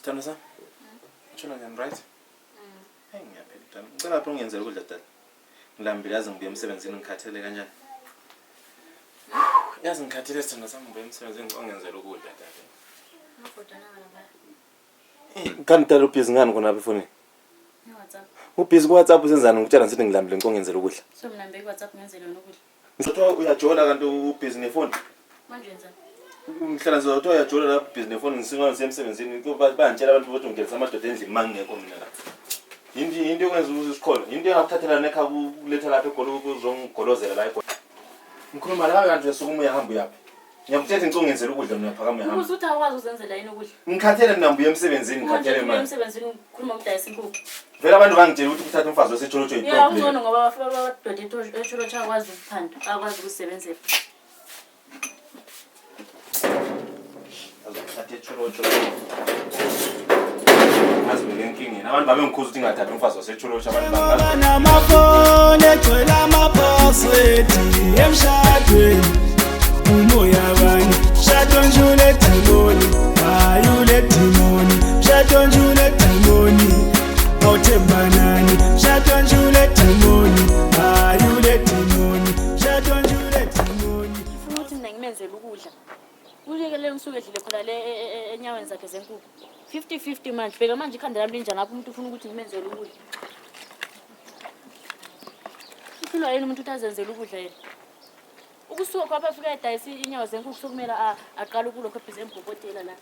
Sithando sami. Utshona njani right? Hey ngiyaphela dala. Ngicela lapho ungenzele ukudla dala. Ngilambile yazi ngibuye emsebenzini ngikhathele kanjani? Yazi ngikhathele sithando sami ngibuye emsebenzini ngizongenzela ukudla dala. Kanti dala ubhizi ngani khona lapha efonini? WhatsApp. Ubhizi ku WhatsApp usenzani ngikutshela ngithi ngilambile ngizongenzela ukudla. So mina mbeki WhatsApp ngenzele wena ukudla. Ngizothiwa uyajola kanti ubhizi nefoni. Manje wenzani? Mhlala ngizothiwa uyajola lapha ubhizi nefoni ngisinga emsebenzini kuba bayantshela abantu ukuthi ungenisa amadoda endlini mangekho mina la. Into yokwenza usikhona. Into engakuthathela nekhaya kuletha lapha egolo ukuzongigolozela la egolo. Ngikhuluma la kanti usukume uyahamba uyaphi. Ngiyakuthetha ngizongenzela ukudla mina phakama uyahamba. Ubuze uthi awukwazi uzenzela yini ukudla? Ngikhathele mina ngibuye emsebenzini ngikhathele manje. Emsebenzini ukhuluma ukudayisa inkukhu. Vela abantu bangitshela ukuthi kuthatha umfazi wasecholotsho iproblem. Yeah, uzona ngoba abadoda echolotsho akwazi ukuphanda, akwazi ukusebenzela. Azothatha echolotsho. Azibeke enkingeni. Abantu babengikhuza ukuthi ngingathatha umfazi wasecholotsho abantu bangazi. Namafone egcwele amaphasword emshadweni. Umoya bani shado njule demoni ayule demoni shado njule demoni awuthembanani shado njule demoni ayule demoni shado njule demoni Ufuna ukuthi mina ngimenzele ukudla. Ulekele ngisuke edlile khona le enyaweni zakhe zenkukhu. 50-50 manje. Bheka manje ikhanda lami linjani lapho umuntu ufuna ukuthi ngimenzele ukudla. Ufuna yini umuntu utazenzela ukudla yena? Ukusuka kwapha afika edayisa inyawo zenkukhu sokumela aqala ukulokho ebhizi embhobotela la.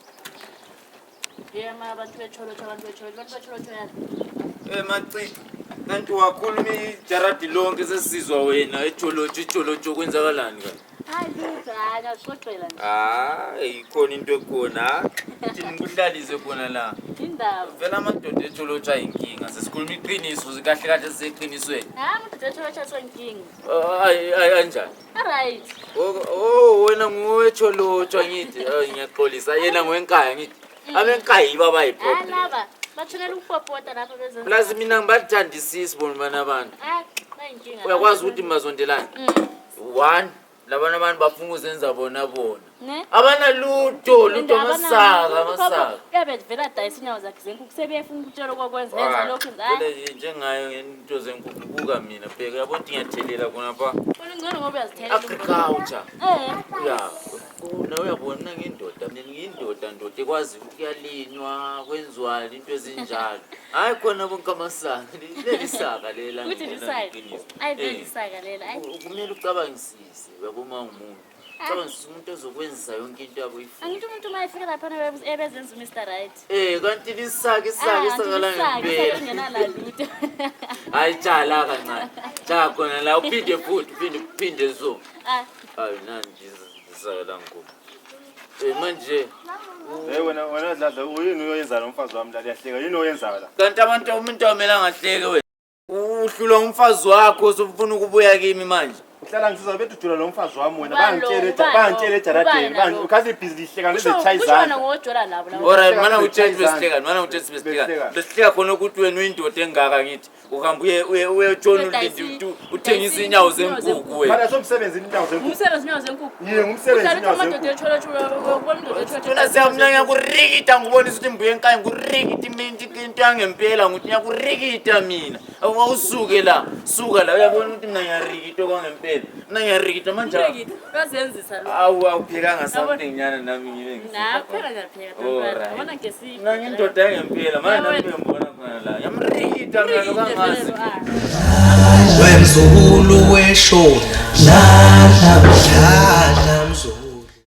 Yema abantu becholotsho yana. Maci kanti wakhuluma ijaradi lonke sesizwa wena echolotsho kwenzakalani kanti? Hayi luzana sixoxela nje. Ikhona into ekhona. Thini ngikuhlalise khona la. Indaba. Vela amadoda echolotsho ayinkinga. Sesikhuluma iqiniso kahle kahle siseqinisweni. Amadoda echolotsho asonkinga. Kanjani? Alright. Wena nguwe echolotsho ngithi ngiyaxolisa yena ngwenkaya ngithi. Abenkayi baba iproblem. Laba bathunela ukupopota lapha bezenza. Plus mina ngibathandisisi bona bana abantu. Bayinkinga. Uyakwazi ukuthi mazondelana. 1 labana abantu bafuna uzenza bona. Ne? Abana lutho masaka. Yabe vela dayisa inyawo zakhe zenkukhu sebefuna ukutshela kokwenza yenza lokho hayi. Njengayo into zenkukhu buka mina bheka yabona ukuthi ngiyathelela khona pha. Ngcono ngoba uyazithelela. Agriculture. Ya. Una uyabona ngindoda mina ngiyindoda ekwazi ukuthi kuyalinywa kwenziwa into ezinjalo. Hayi khona bonke amasaka. Lelisaka lela. Uthi lisaka. Ayibelisaka lela. Kumele ucabangisise uyabona umuntu. Cabangisa umuntu ozokwenza yonke into yabo ifuna. Angithi umuntu mayefika lapha ebezenza Mr. Right. Kanti lisaka isakala ngempela. Ngena la lutho. Hayi tshala kancane. Cha khona la uphinde futhi uphinde so. Hayi nani isaka la ngoko. Manje wena dladla uyini uyoyenza lo mfazi wami la liyahleka yini oyenza la kanti umuntu awumela ngahleke wena uhlula umfazi wakho usufuna ukubuya kimi manje uhlala ngisiza bethu ujula lo mfazi wami wena bangitshele ejaradeni ukhathi ibhizi lihleka ngizechayizana Ushona ngojola labo la. Alright mana utshela besihlekani besihleka khona ukuthi wena uyindoda engaka ngithi uhamba uye John ulindi uthengisa inyawo zenkukhu wena mara somsebenzini inyawo zenkukhu Umsebenzi inyawo zenkukhu. Yini ngumsebenzi inyawo Amadoda zenkukhu echolotsho ubona indoda echolotsho. Funa siyamnyanya kurikita ngibonisa ukuthi mbuye enkaya ngurikita into yangempela nguthi ngiyakurikita mina awusuke la suka la uyabona ukuthi mina ngiyarikita kwangempela mina ngiyarikita manje Bazenzisa lo. awuphekanga something nyana nami ngibe Naphela ngiyapheka. Ubona ngesi. mina ngindoda yangempela manje nami ngibona khona la yamrikita mina lokangazi wemzukulu weshona la la